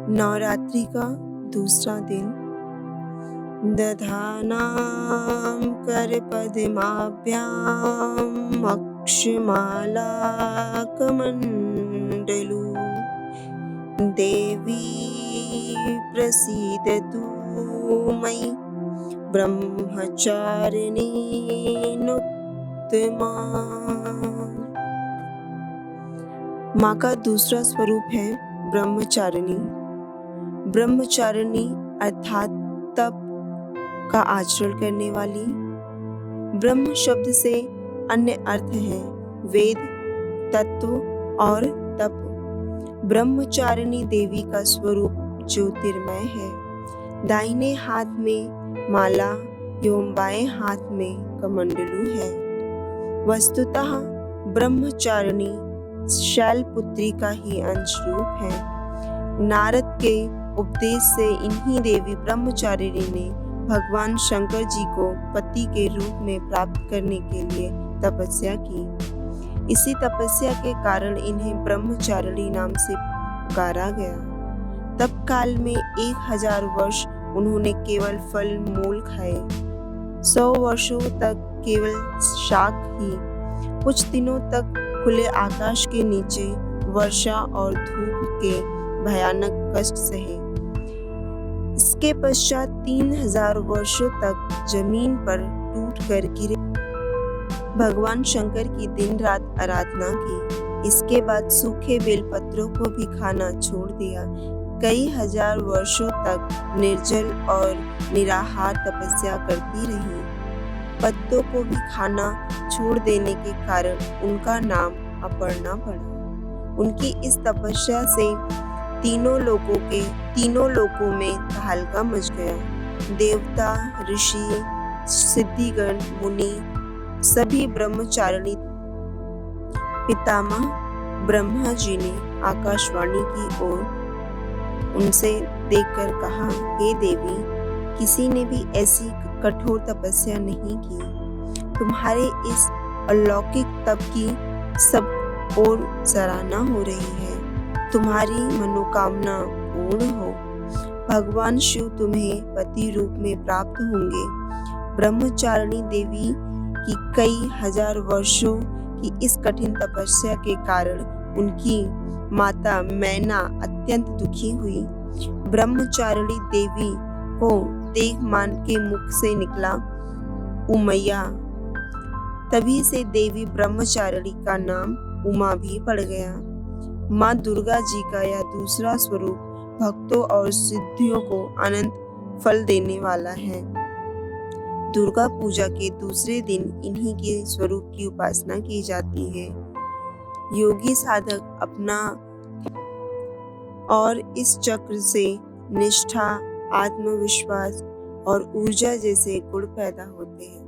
नवरात्रि का दूसरा दिन। दधानां करपद्माभ्याम् अक्षमालाकमण्डलू देवी प्रसीदतु मयि ब्रह्मचारिणी नुत्तमा। माँ का दूसरा स्वरूप है ब्रह्मचारिणी। ब्रह्मचारिणी अर्थात तप का आचरण करने वाली। ब्रह्म शब्द से अन्य अर्थ है वेद, तत्व और तप। ब्रह्मचारिणी देवी का स्वरूप ज्योतिर्मय है। दाहिने हाथ में माला एवं बाएं हाथ में कमंडलू है। वस्तुतः ब्रह्मचारिणी शैलपुत्री का ही अंश रूप है। नारद के उपदेश से इन्हीं देवी ब्रह्मचारिणी ने भगवान शंकर जी को पति के रूप में प्राप्त करने के लिए तपस्या की। इसी तपस्या के कारण इन्हें ब्रह्मचारिणी नाम से पुकारा गया। तप काल में 1000 वर्ष उन्होंने केवल फल मूल खाए। 100 वर्षों तक केवल शाक ही। कुछ दिनों तक खुले आकाश के नीचे वर्षा और धूप के भयानक कष्ट सहे। इसके पश्चात 3000 वर्षों तक जमीन पर टूट कर गिरे भगवान शंकर की दिन रात आराधना की। इसके बाद सूखे बेलपत्रों को भी खाना छोड़ दिया। कई हजार वर्षों तक निर्जल और निराहार तपस्या करती रही। पत्तों को भी खाना छोड़ देने के कारण उनका नाम अपर्णा पड़ा। उनकी इस तपस्या से तीनों लोकों में तहलका मच गया। देवता, ऋषि, सिद्धिगण, मुनि सभी ब्रह्मचारिणी। पितामह ब्रह्मा जी ने आकाशवाणी की और उनसे देखकर कहा, हे देवी, किसी ने भी ऐसी कठोर तपस्या नहीं की। तुम्हारे इस अलौकिक तप की सब और सराहना हो रही है। तुम्हारी मनोकामना पूर्ण हो। भगवान शिव तुम्हें पति रूप में प्राप्त होंगे। ब्रह्मचारिणी देवी की कई हजार वर्षों की इस कठिन तपस्या के कारण उनकी माता मैना अत्यंत दुखी हुई। ब्रह्मचारिणी देवी को देख मान के मुख से निकला उमैया। तभी से देवी ब्रह्मचारिणी का नाम उमा भी पड़ गया। माँ दुर्गा जी का यह दूसरा स्वरूप भक्तों और सिद्धियों को अनंत फल देने वाला है। दुर्गा पूजा के दूसरे दिन इन्हीं के स्वरूप की उपासना की जाती है। योगी साधक अपना और इस चक्र से निष्ठा, आत्मविश्वास और ऊर्जा जैसे गुण पैदा होते हैं।